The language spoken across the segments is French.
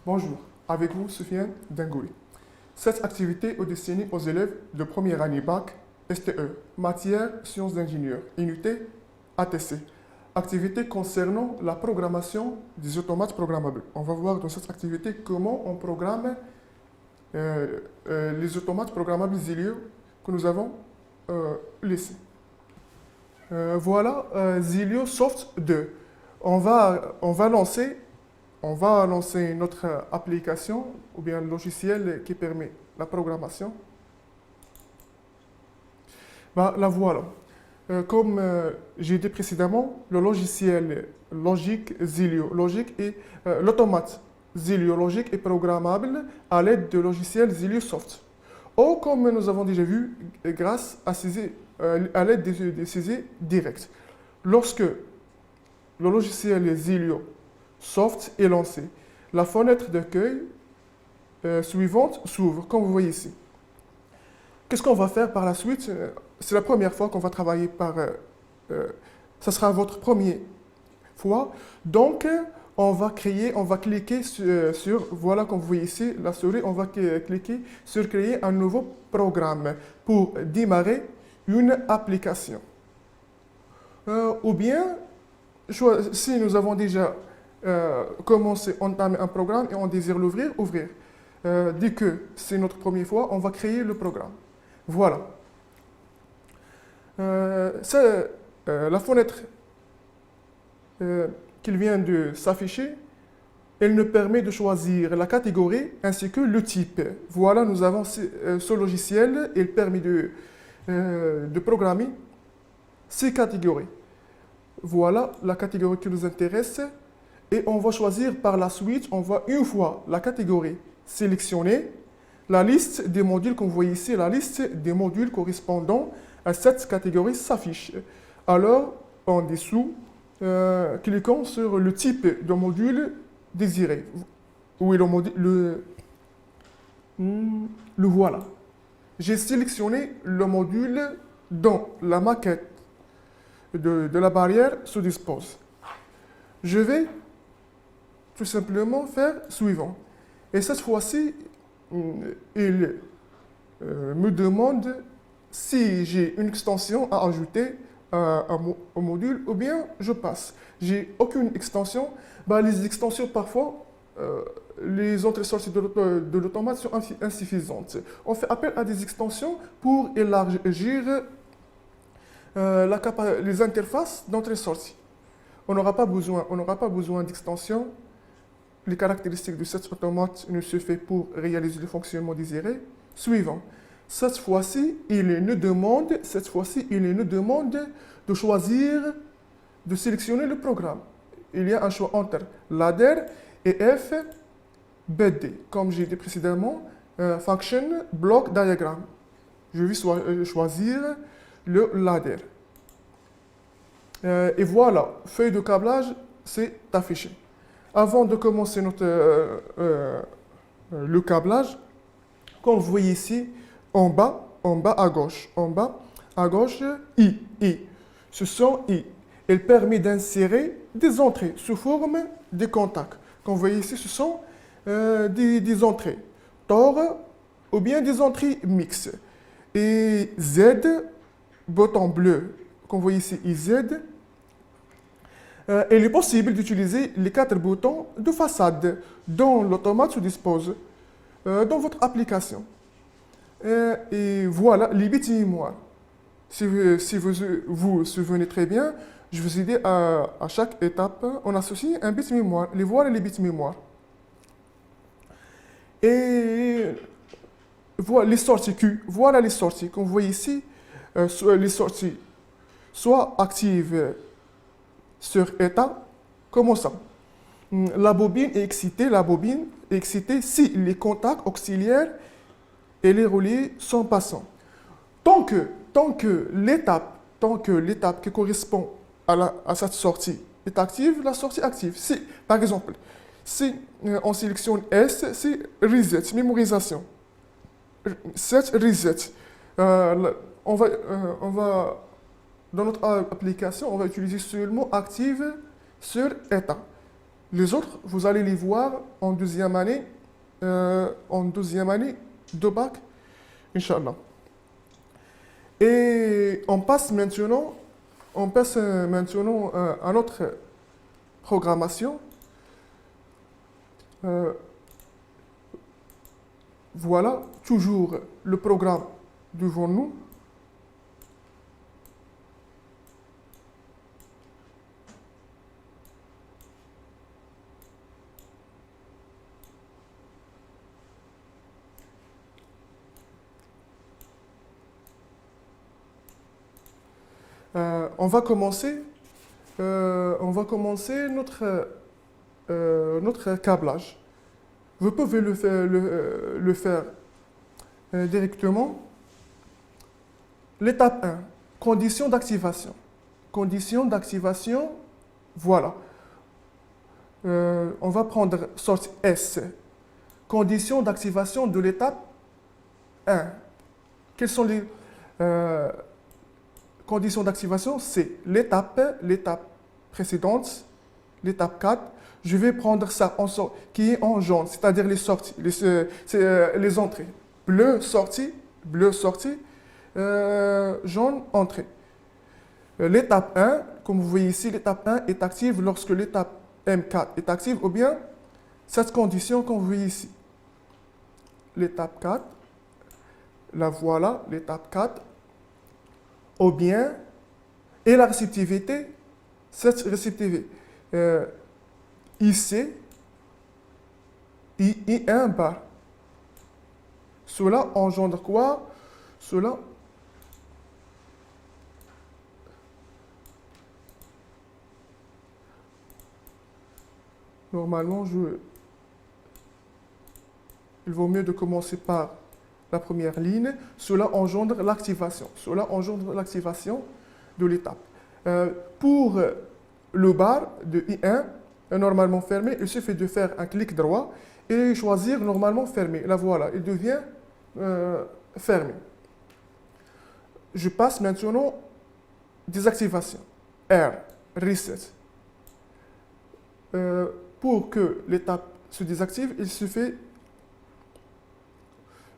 Bonjour, avec vous Soufiane Dengoui. Cette activité est destinée aux élèves de première année bac STE, matière sciences d'ingénieur, unité ATC. Activité concernant la programmation des automates programmables. On va voir dans cette activité comment on programme les automates programmables Zilio que nous avons laissés. Voilà Zilio Soft 2. On va lancer notre application ou bien logiciel qui permet la programmation. La voilà. Comme j'ai dit précédemment, le logiciel logique Zilio Logic et l'automate Zilio Logic est programmable à l'aide de logiciel Zilio Soft. Ou comme nous avons déjà vu, grâce à l'aide des saisie directes. Lorsque le logiciel Zilio Soft est lancé, la fenêtre d'accueil suivante s'ouvre, comme vous voyez ici. Qu'est-ce qu'on va faire par la suite? C'est la première fois qu'on va travailler ça sera votre première fois. Donc, on va cliquer voilà, comme vous voyez ici, la souris, on va cliquer sur créer un nouveau programme pour démarrer une application. Ou bien, si nous avons déjà commencé, entamer un programme et on désire l'ouvrir, ouvrir. Dès que c'est notre première fois, on va créer le programme. Voilà. La fenêtre qui vient de s'afficher, elle nous permet de choisir la catégorie ainsi que le type. Voilà, nous avons ce logiciel, il permet de programmer ces catégories. Voilà la catégorie qui nous intéresse et on va choisir par la suite, une fois la catégorie sélectionnée, la liste des modules, comme vous voyez ici, la liste des modules correspondant à cette catégorie s'affiche. Alors, en dessous, cliquons sur le type de module désiré. Oui, le voilà. J'ai sélectionné le module dont la maquette de la barrière se dispose. Je vais tout simplement faire suivant. Et cette fois-ci, il me demande si j'ai une extension à ajouter au module ou bien je passe. J'ai aucune extension. Les extensions, parfois, les entrées-sorties de l'automate sont insuffisantes. On fait appel à des extensions pour élargir les interfaces d'entrée-sortie. On n'aura pas besoin d'extension. Les caractéristiques de cet automate ne se fait pour réaliser le fonctionnement désiré. Suivant. Cette fois-ci, il nous demande de choisir, de sélectionner le programme. Il y a un choix entre ladder et FBD. Comme j'ai dit précédemment, Function Block Diagram. Je vais choisir le ladder. Et voilà, feuille de câblage, c'est affiché. Avant de commencer le câblage, comme vous voyez ici, en bas à gauche, I. Ce sont I. Elle permet d'insérer des entrées sous forme de contacts. Comme vous voyez ici, ce sont des entrées TOR ou bien des entrées mixtes. Et Z, bouton bleu, comme vous voyez ici, IZ, il est possible d'utiliser les 4 boutons de façade dont l'automate se dispose dans votre application. Et voilà les bits mémoire. Si vous vous souvenez très bien, je vous ai dit à chaque étape, on associe un bit mémoire. Voilà les bits mémoire. Et voilà les sorties Q. Voilà les sorties. Comme vous voyez ici, les sorties soit actives sur état, comment ça? La bobine est excitée si les contacts auxiliaires et les relais sont passants. Tant que l'étape qui correspond à cette sortie est active, la sortie active. Par exemple, si on sélectionne S, c'est reset, mémorisation. Set reset. Dans notre application, on va utiliser seulement active sur état. Les autres, vous allez les voir en deuxième année de bac, Inch'Allah. Et on passe maintenant à notre programmation. Euh, voilà toujours le programme devant nous. On va commencer, notre câblage. Vous pouvez le faire directement. L'étape 1, conditions d'activation. Conditions d'activation, voilà. On va prendre sortie S. Conditions d'activation de l'étape 1. Quelles sont les conditions d'activation? C'est l'étape précédente, l'étape 4. Je vais prendre ça qui est en jaune, c'est-à-dire les sorties, les entrées. Bleu sortie, jaune entrée. L'étape 1, comme vous voyez ici, l'étape 1 est active lorsque l'étape M4 est active, ou bien cette condition qu'on voit ici. L'étape 4, la voilà, l'étape 4, ou bien, et la réceptivité, cette réceptivité, IC, I1 bar. Cela engendre quoi? Cela normalement, il vaut mieux de commencer par la première ligne. Cela engendre l'activation. Cela engendre l'activation de l'étape. Pour le bar de I1, normalement fermé, il suffit de faire un clic droit et choisir normalement fermé. La voilà, il devient fermé. Je passe maintenant désactivation. R, reset. Pour que l'étape se désactive, il suffit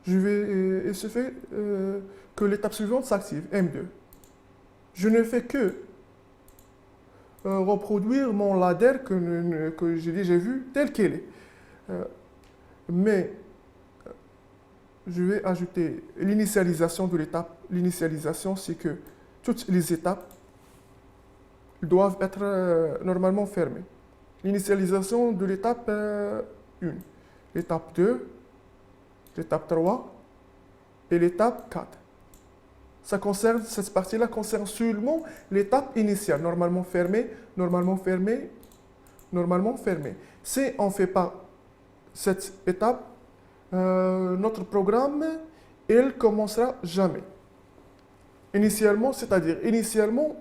que l'étape suivante s'active, M2. Je ne fais que reproduire mon ladder que j'ai déjà vu tel qu'elle est. Mais je vais ajouter l'initialisation de l'étape. L'initialisation, c'est que toutes les étapes doivent être normalement fermées. L'initialisation de l'étape 1, l'étape 2, l'étape 3 et l'étape 4. Cette partie-là concerne seulement l'étape initiale, normalement fermée, normalement fermée, normalement fermée. Si on ne fait pas cette étape, notre programme, il commencera jamais. Initialement, c'est-à-dire initialement,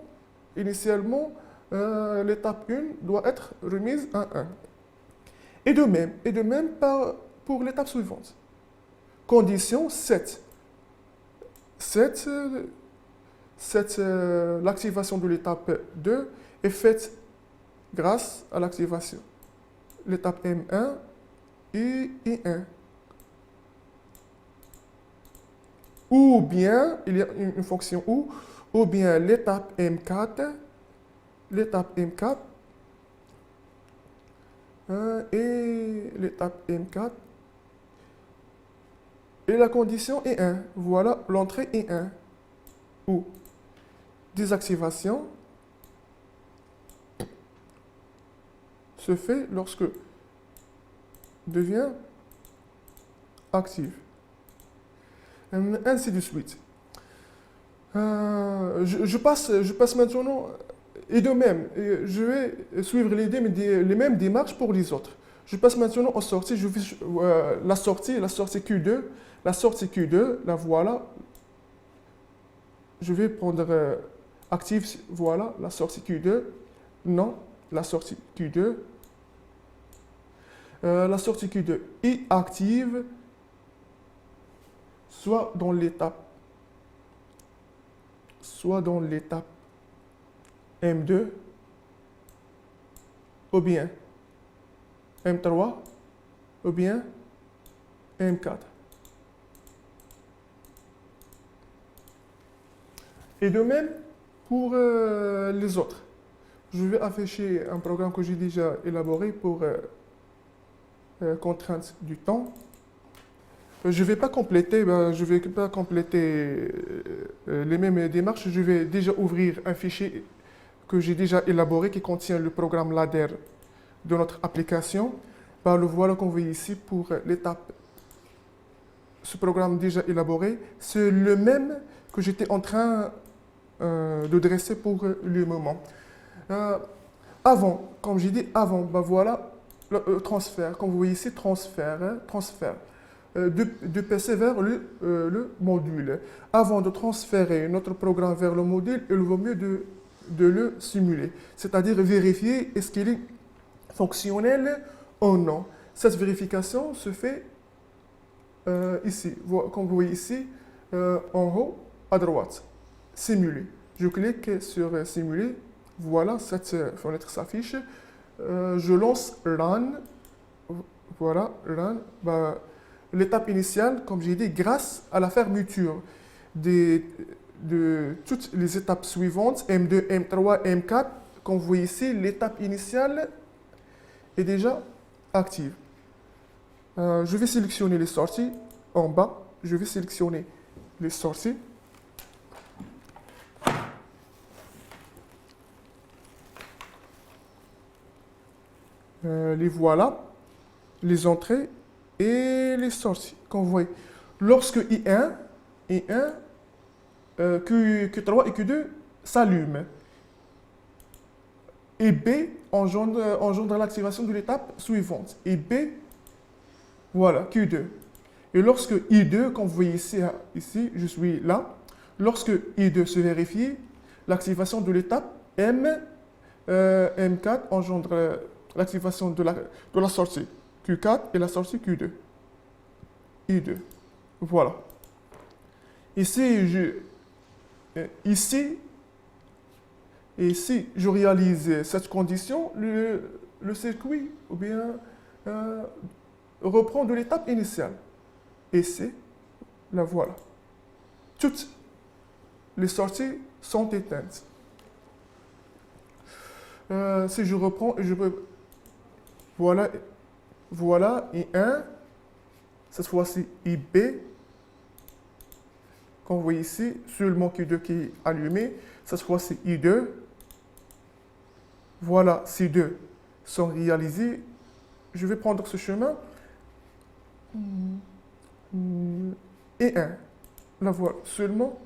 l'étape 1 doit être remise à 1. Et de même pour l'étape suivante. Condition 7. L'activation de l'étape 2 est faite grâce à l'activation. L'étape M1 et I1. Ou bien, il y a une fonction ou bien l'étape M4 et l'étape M4 et la condition est 1. Voilà, l'entrée est 1. Ou désactivation se fait lorsque devient active. Ainsi de suite. Je passe maintenant, et de même, je vais suivre les mêmes démarches pour les autres. Je passe maintenant aux sorties, je fais la sortie Q2, la voilà. Je vais prendre active, voilà, la sortie Q2, non, la sortie Q2. La sortie Q2 est active, soit dans l'étape M2, ou bien M3 ou bien M4. Et de même pour les autres. Je vais afficher un programme que j'ai déjà élaboré pour contrainte du temps. Je ne vais pas compléter, les mêmes démarches. Je vais déjà ouvrir un fichier que j'ai déjà élaboré qui contient le programme ladder de notre application. Le voilà qu'on voit ici pour l'étape. Ce programme déjà élaboré, c'est le même que j'étais en train de dresser pour le moment. Avant, comme j'ai dit avant, voilà le transfert. Comme vous voyez ici, transfert de PC vers le module. Avant de transférer notre programme vers le module, il vaut mieux de le simuler, c'est-à-dire vérifier est-ce qu'il est fonctionnel ou non. Cette vérification se fait ici, comme vous voyez ici, en haut à droite, simuler. Je clique sur simuler, voilà, cette fenêtre s'affiche. Je lance Run, voilà, Run. L'étape initiale, comme j'ai dit, grâce à la fermeture de toutes les étapes suivantes, M2, M3, M4, comme vous voyez ici, l'étape initiale est déjà active. Je vais sélectionner les sorties en bas. Je vais sélectionner les sorties. Les voilà, les entrées et les sorties. Comme vous voyez, lorsque I1, Q3 et Q2 s'allument, et B engendre l'activation de l'étape suivante. Et B, voilà, Q2. Et lorsque I2, comme vous voyez ici, je suis là, lorsque I2 se vérifie, l'activation de l'étape M4 engendre l'activation de la sortie Q4 et la sortie Q2. I2. Voilà. Ici, je réalise cette condition, le circuit ou bien reprend de l'étape initiale. Et c'est la voilà. Toutes les sorties sont éteintes. Si je reprends, voilà, I1, cette fois-ci IB, comme vous voyez ici, seulement Q2 qui est allumé, cette fois-ci I2, voilà, ces deux sont réalisés. Je vais prendre ce chemin. Et 1, la voilà, seulement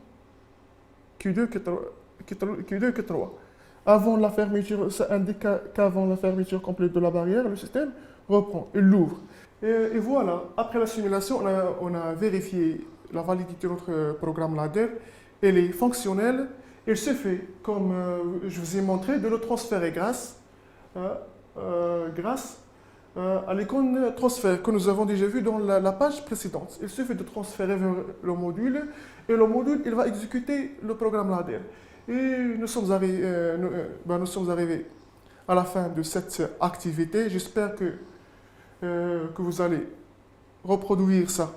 Q2, Q3. Avant la fermeture, ça indique qu'avant la fermeture complète de la barrière, le système reprend, il l'ouvre. Et voilà, après la simulation, on a vérifié la validité de notre programme ladder. Elle est fonctionnelle. Il se fait, comme je vous ai montré, de le transférer grâce à l'icône transfert que nous avons déjà vu dans la page précédente. Il suffit de transférer vers le module et le module il va exécuter le programme ladder. Et nous sommes arrivés à la fin de cette activité. J'espère que vous allez reproduire ça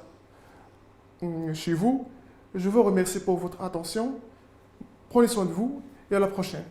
chez vous. Je vous remercie pour votre attention. Prenez soin de vous et à la prochaine.